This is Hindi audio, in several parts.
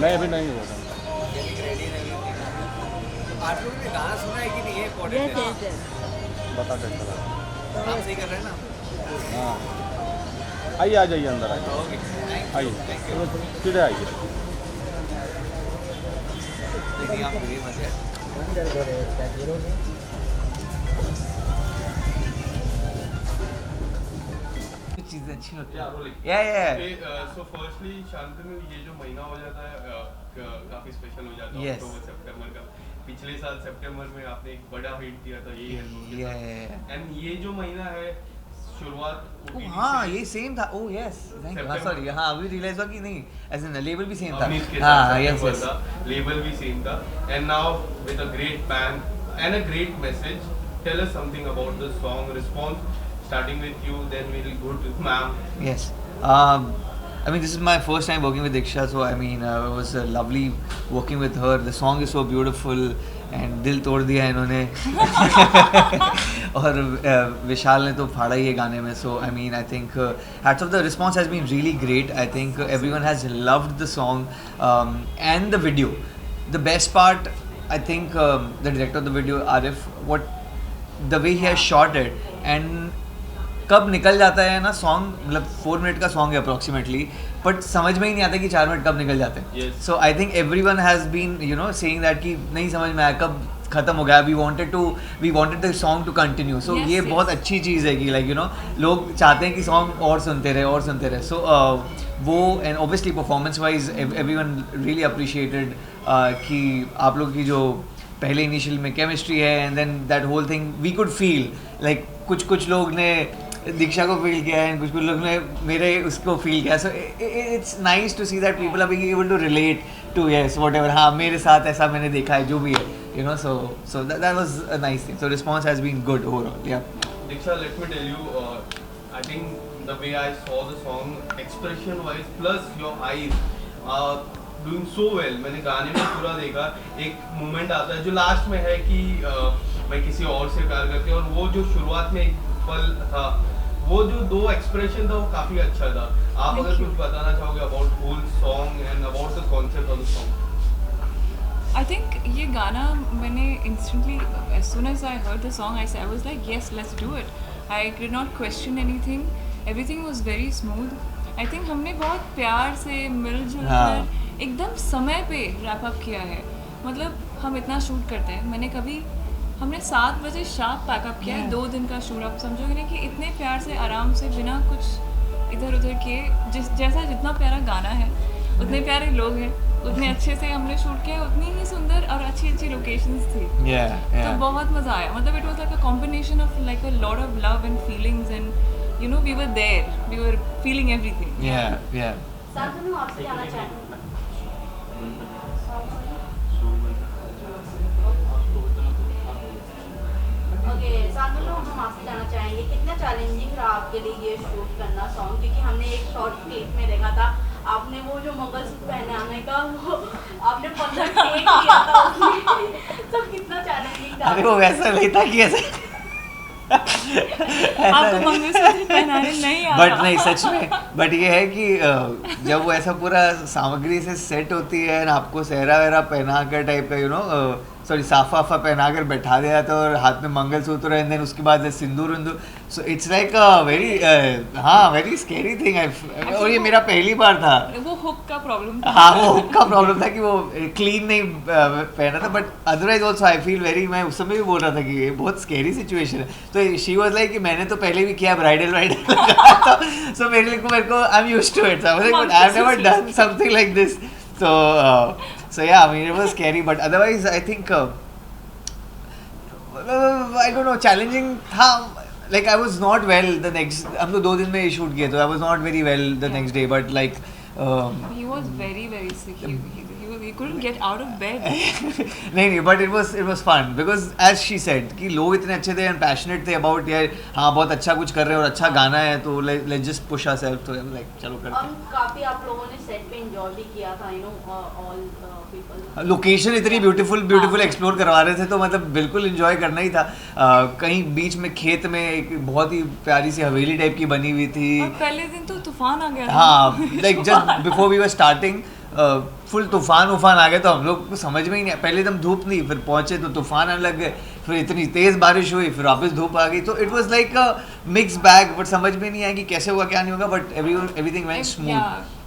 नहीं अभी नहीं हुआ था। आप लोगों ने गाना सुना है कि नहीं? ये इम्पोर्टेंट यस है यस यस। बता कैसा लगा। आप सही कर रहे हैं ना? हाँ आइए आ जाइए अंदर आइए ओके थैंक आइए यू। सीधे आइए। देखिए आप बुरी मत है। चीज़ें अच्छी लगती हैं। या सो फर्स्टली शांतनु ये जो महीना हो जाता है काफी स्पेशल हो जाता है Yes. अक्टूबर सितंबर का। पिछले साल सितंबर में आपने एक बड़ा हिट दिया था ये Yeah. एंड ये जो महीना है शुरुआत ओह OTT हाँ से ये सेम था। Oh yes thank you. हाँ September. सॉरी हाँ अभी रियलाइज हुआ कि नहीं एज एन लेबल भी सेम था। अवनीश के हाँ साथ यस September यस। था, लेबल भी सेम था and now with a great bang and a great message tell us something about the song response starting with you then we'll go to ma'am. Yes. I mean, this is my first time working with Diksha, so I mean, it was lovely working with her. The song is so beautiful, and दिल तोड़ दिया इन्होंने. और विशाल ने तो फाड़ा ही है गाने में. So I mean, I think hats off. The response has been really great. I think everyone has loved the song and the video. The best part, I think, the director of the video, Arif, the way he has shot it, and कब निकल जाता है ना सॉन्ग, मतलब 4 मिनट का सॉन्ग है अप्रॉक्सीमेटली, बट समझ में ही नहीं आता कि 4 मिनट कब निकल जाते हैं. So I think everyone has been saying that कि नहीं समझ में आया कब खत्म हो गया. We wanted the song to continue. So ये बहुत अच्छी चीज़ है कि लोग चाहते हैं कि सॉन्ग और सुनते रहे. सो वो and obviously performance wise everyone really appreciated कि आप लोग की जो पहले इनिशियल में केमिस्ट्री है and then that whole thing we could feel like कुछ लोग ने दीक्षा को फील किया है, कुछ लोग ने मेरे उसको फील किया. So it's nice to see that people are being able to relate to yes whatever. हाँ मेरे साथ ऐसा मैंने देखा है जो भी है so that was a nice thing. So response has been good overall. Yeah Diksha, let me tell you, I think the way I saw the song, expression wise plus your eyes are doing so well. मैंने गाने में पूरा देखा. एक मोमेंट आता है जो लास्ट में है कि मैं किसी और से प्यार करती हूँ, और वो जो शुरुआत में एक पल था, वो जो 2 एक्सप्रेशन था वो काफी अच्छा था. आप अगर कुछ बताना चाहोगे about whole song and about the concept of the song. I think ये गाना मैंने इंस्टेंटली एज सुन as I heard the song I was like yes let's do it. I did not question anything. Everything was very smooth. I think हमने बहुत प्यार से मिलजुल कर एकदम समय पे रैप अप किया है. मतलब हम इतना शूट करते हैं, हमने 7 बजे शार्प पैकअप किया है. 2 दिन का शूट. आप समझोगे ना कि इतने प्यार से आराम से बिना कुछ इधर उधर किए जितना प्यारा गाना है उतने प्यारे लोग हैं, उतने अच्छे से हमने शूट किया, उतनी ही सुंदर और अच्छी लोकेशंस थी. तो बहुत मज़ा आया. मतलब it was like a combination of like a lot of love and feelings and we were there, we were feeling everything. Shantanu आपसे जाना चाहेंगे. ओके शांतनु हम आपसे जाना चाहेंगे कितना चैलेंजिंग रहा आपके लिए ये शूट करना सॉन्ग, क्योंकि हमने एक शॉर्ट क्लिप में देखा था आपने वो जो मंगलसूत्र पहनाने का वो आपने 15 टेक किया था उसमें. तो कितना चैलेंजिंग था. अरे वो वैसा नहीं था कि ऐसे आपको मंगलसूत्र पहनाने नहीं आता. बट नहीं सच में. बट ये है कि जब वो ऐसा पूरा सामग्री से सेट होती है ना, आपको सहरा वहरा पहना कर टाइप का सॉरी साफा वाफा पहना कर बैठा दिया तो, और हाथ में मंगलसूत्र एंड देन उसके बाद सिंदूर विंदूर. So it's like a very scary thing. और ये मेरा पहली बार था. वो हुक का प्रॉब्लम था. हाँ वो हुक का प्रॉब्लम था कि वो क्लीन नहीं पहना था. But otherwise also I feel very, मैं उस समय भी बोल रहा था कि ये बहुत स्केरी सिचुएशन है. तो शी वाज लाइक कि मैंने तो पहले भी किया ब्राइडल सो मेरे को I am used to it. I have never done something like this. So yeah, I mean it was scary, but otherwise I think I don't know, challenging था. Like I was not well the next. हम तो 2 दिन में शूट किए तो I was not very well the next day, but like he was very sick. He couldn't get out of bed. नहीं but it was fun because as she said कि लोग इतने अच्छे थे and passionate थे about यार हाँ बहुत अच्छा कुछ कर रहे हैं और अच्छा गाना है तो let's just push ourselves. तो like चलो करते हैं. काफी आप लोगों ने सेट पे एंजॉय भी किया था. ऑल पीपल लोकेशन इतनी ब्यूटीफुल एक्सप्लोर करवा रहे थे तो मतलब बिल्कुल एंजॉय करना ही था. कहीं बीच में खेत में एक बहुत ही प्यारी सी हवेली टाइप की बनी हुई थी. और पहले दिन तो तूफान आ गया था. हाँ like just before we were starting full तूफान वूफान आ गया तो हम लोग को समझ में ही नहीं, पहले एकदम धूप नहीं, फिर पहुंचे तो तूफान आने लग गए, फिर इतनी तेज़ बारिश हुई, फिर वापस धूप आ गई, तो it was like a mix bag, but समझ में नहीं आया कि कैसे होगा क्या नहीं होगा, but everything went Yeah, smooth.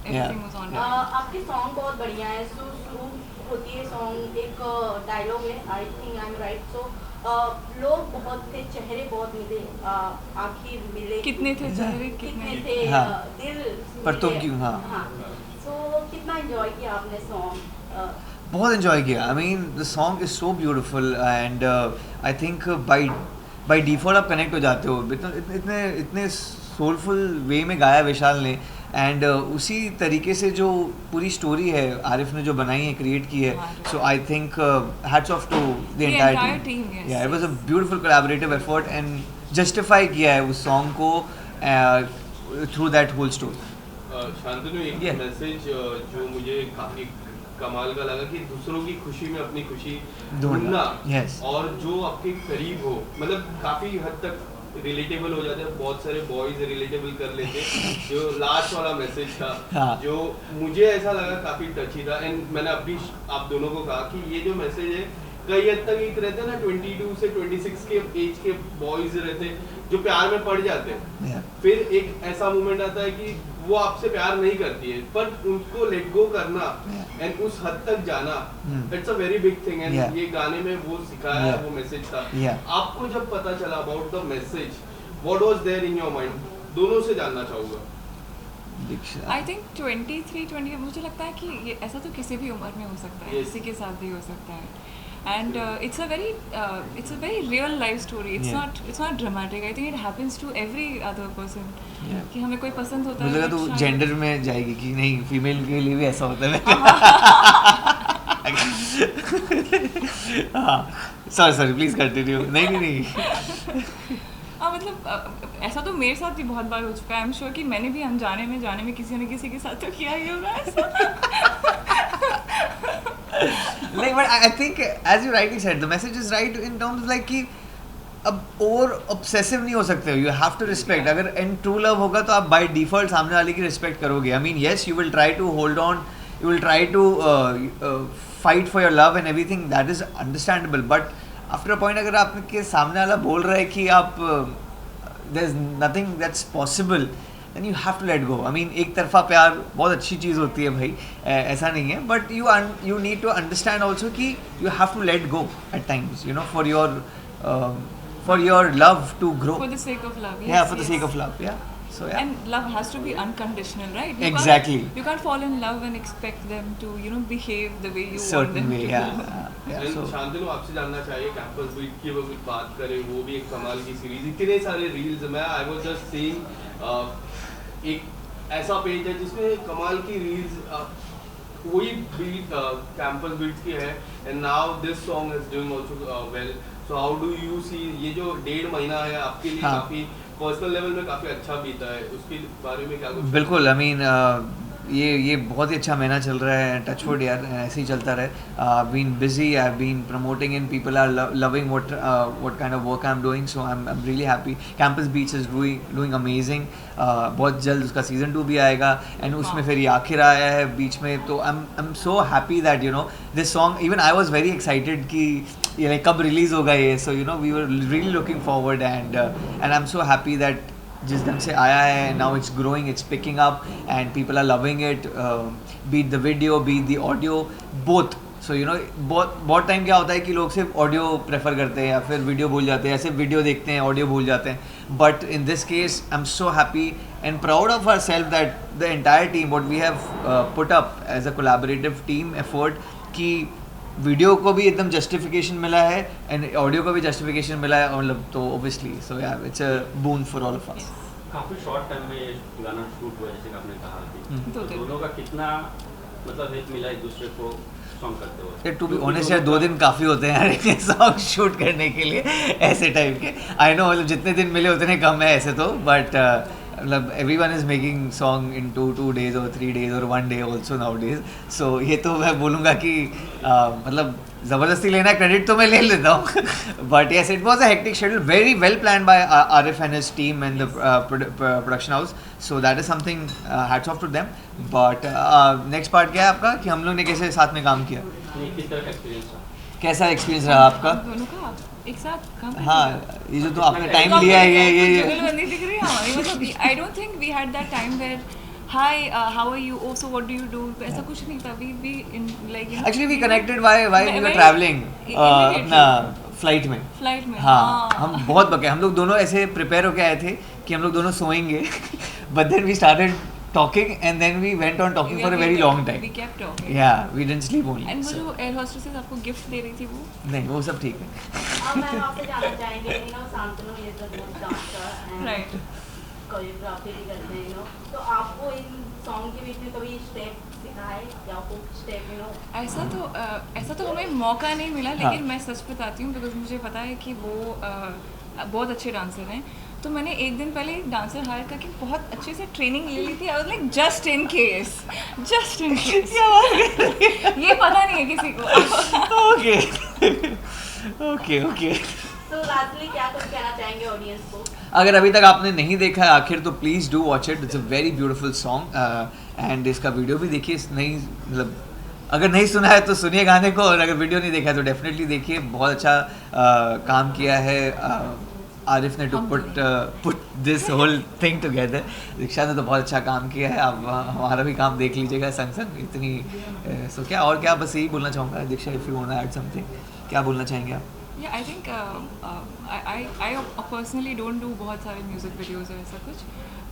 everything was on. आपके सॉन्ग बहुत बढ़िया है। सो शुरू होती है सॉन्ग, एक डायलॉग है, I think I am right. So लोग बहुत थे, चेहरे बहुत मिले, आखिर मिले, कितने थे चेहरे, कितने कितने थे, हाँ. दिल पर तुम मिले। क्यों, हाँ. सो कितना एंजॉय किया आपने सॉन्ग? बहुत इन्जॉय किया. I mean the song is so beautiful and I think by default आप कनेक्ट हो जाते हो. इतने इतने सोलफुल वे में गाया विशाल ने, एंड उसी तरीके से जो पूरी स्टोरी है आरिफ ने जो बनाई है, क्रिएट की है, so I think hats off to the entire entire team. team, yes, yeah it was a yes. Beautiful collaborative effort and justify किया है उस सॉन्ग को through that whole story. Shantanu, एक Yeah. मैसेज जो मुझे काफी कमाल का लगा कि दूसरों की खुशी में अपनी खुशी ढूंढना. ढूंढना, Yes. और जो आपके करीब हो, मतलब काफी हद तक रिलेटेबल हो जाते हैं. बहुत सारे बॉयज रिलेटेबल कर लेते जो लास्ट वाला मैसेज था, हाँ. जो मुझे ऐसा लगा काफी टची था. एंड मैंने अभी आप दोनों को कहा कि ये जो मैसेज है, कई हद तक एक रहते हैं ना 22 से 26 के एज के बॉयज रहते हैं जो प्यार में पड़ जाते हैं. Yeah. फिर एक ऐसा मोमेंट आता है कि वो आपसे प्यार नहीं करती है, पर उनको लेट गो करना एंड उस हद तक जाना, it's a very big thing. And Yeah. ये गाने में वो सिखाया है, Yeah. वो मैसेज था. Yeah. आपको जब पता चला about the message, what was there in your mind? दोनों से जानना चाहूंगा. आई थिंक 23-20 मुझे लगता है कि ये ऐसा तो किसी भी उम्र में हो सकता है, Yes. किसी के साथ भी हो सकता है. And it's a very real life story. It's not dramatic. I think it happens to every other person. Yeah. कि हमें कोई पसंद होता है. मुझे लगा तो शायद- जेंडर में जाएगी कि नहीं, फीमेल के लिए भी ऐसा होता है. हाँ, सॉरी प्लीज कंटिन्यू. नहीं. हाँ, मतलब ऐसा तो मेरे साथ भी बहुत बार हो चुका है. आई एम श्योर कि मैंने भी अनजाने में जाने में किसी न किसी के साथ तो किया ही होगा ऐसा. Like, but I think as you rightly said, the message is right in terms of like कि अब ओवर ऑब्सेसिव नहीं हो सकते हो. You have to respect. अगर इन ट्रू लव होगा तो आप बाय डिफॉल्ट सामने वाले की रिस्पेक्ट करोगे. I mean yes, you will try to hold on, you will try to fight for your love and everything, that is understandable. But after a point अगर आपके सामने वाला बोल रहा है कि आप there is nothing that's possible, then you have to let go. I mean, एक तरफा प्यार बहुत अच्छी चीज़ होती है भाई, ऐसा नहीं है, but you need to understand also कि you have to let go at times, you know, for your love to grow. For the sake of love. Yeah, yes, for the yes. sake of love. Yeah. So yeah. And love has to be unconditional, right? Exactly. You can't fall in love and expect them to, behave the way you want Certain them way. to. Yeah. And So Shantanu, आपसे जानना चाहिए कैंपस बीट की वो कुछ बात करें. वो भी एक कमाल की सीरीज, इतने सारे रील्स. मैं आई वाज जस्ट सीइंग एक ऐसा पेज है जिसमें कमाल की रील्स वही बीट कैंपस बीट्स की है. And now this song is doing also well. So how do you see ये जो 1.5 महीना है आपके लिए, हाँ. काफी पर्सनल लेवल में काफी अच्छा बीता है, उसके बारे में क्या कुछ? बिल्कुल. आई मीन ये बहुत ही अच्छा महीना चल रहा है. टचवुड यार, ऐसे ही चलता रहे. Been busy, I have been promoting and people are loving what kind of work I am doing. So I am really happy. Campus beach is doing amazing. बहुत जल्द उसका सीजन 2 भी आएगा एंड उसमें फिर ये आखिर आया है बीच में. तो I am so happy that this song, even I was very excited कि ये like कब रिलीज होगा ये. So we were really looking forward and I am so happy that जिस ढंग से आया है, now it's growing, it's picking up and people are loving it. Be it the video, be it the audio, both. So बहुत टाइम क्या होता है कि लोग सिर्फ ऑडियो प्रेफर करते हैं या फिर वीडियो भूल जाते हैं, या सिर्फ वीडियो देखते हैं ऑडियो भूल जाते हैं. But in this case I am so happy and proud of our self that the entire team what we have put up as a collaborative team effort, कि वीडियो को भी एकदम जस्टिफिकेशन मिला है एंड ऑडियो को भी जस्टिफिकेशन मिला है. मतलब तो ऑब्वियसली सो या it's a boon for all of us. काफ़ी शॉर्ट टाइम में ये गाना शूट हुआ, जैसे कि आपने कहा अभी. दो तो दिन. दोनों का कितना मतलब हेल्प मिला एक दूसरे को सॉन्ग करते हुए? टू बी ऑनेस्ट यार, 2 दिन काफ़ी होते हैं यार सॉन्ग शूट करने के लिए ऐसे टाइप के. आई नो, मतलब जितने दिन मिले उतने कम है ऐसे तो, बट मतलब everyone is making song in 2 days और 3 days और 1 day ऑल्सो नाउ डेज. सो ये तो मैं बोलूँगा कि मतलब ज़बरदस्ती लेना क्रेडिट तो मैं ले लेता हूँ but yes it was a hectic schedule very well plan by Arif and his team and the production house so that is something hats off to them but next part क्या है आपका कि हम लोग ने कैसे साथ में काम किया ये किस तरह का एक्सपीरियंस था? कैसा एक्सपीरियंस रहा आपका हम दोनों का एक साथ काम करने हाँ का। ये जो तो आपने टाइम लिया है ये जुगलबंदी दिख रही है हमारी मतलब I don't think we had that time where hi how are you so what do you do ऐसा कुछ नहीं था we in like actually we connected why we were travelling अपना फ्लाइट में फ्लाइट में हाँ हम बहुत बके हम लोग दोनों ऐसे प्रिपेयर होके आए थे कि हम लोग दोनों सोएंगे but then we started talking and then we went on talking for a very long time we kept talking yeah we didn't sleep only and वो जो एयर होस्टेसेस आपको गिफ्ट दे रही थी वो नहीं वो सब ठीक है अब मैम आपसे जानना चाहेंगे शांतनु ये सब डांसर राइट कोरियोग्राफी भी करते हैं तो आपको इन सॉन्ग के बीच में कभी स्टेप सिखा है या कुछ स्टेप ऐसा तो हमें मौका नहीं मिला हाँ। लेकिन मैं सच बताती हूँ बिकॉज मुझे पता है कि वो बहुत अच्छे डांसर हैं तो मैंने एक दिन पहले एक डांसर हायर करके बहुत अच्छे से ट्रेनिंग ले ली थी आई was like just in case ये पता नहीं है किसी को ओके ओके ओके तो लास्टली क्या कुछ कहना चाहेंगे ऑडियंस को अगर अभी तक आपने नहीं देखा है आखिर तो please do watch it it's a very beautiful song and इसका वीडियो भी देखिए नहीं मतलब अगर नहीं सुना है तो सुनिए गाने को और अगर वीडियो नहीं देखा है तो डेफिनेटली देखिए बहुत अच्छा काम किया है आरिफ ने to put this whole thing together Diksha ने तो बहुत अच्छा काम किया है अब हमारा भी काम देख लीजिएगा संग संग इतनी सो क्या और क्या बस यही बोलना चाहूँगा Diksha if you want to add something क्या बोलना चाहेंगे आप yeah I think I personally don't do बहुत सारे म्यूज़िक वीडियोज़ और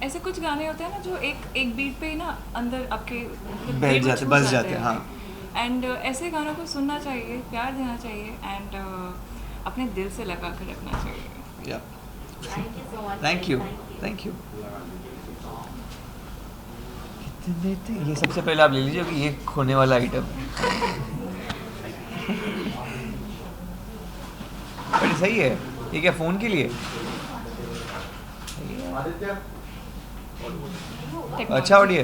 ऐसे कुछ गाने होते हैं ना जो एक बीट पे ना अंदर आपके बैठ जाते बस जाते हैं हाँ एंड ऐसे गानों को सुनना चाहिए प्यार देना चाहिए एंड अपने दिल से लगा कर रखना चाहिए या thank you so much thank you ये सबसे पहले आप ले लीजिए कि ये खोने वाला आइटम बट सही है ये क्या फ़ोन के लिए अच्छा ऑडियो है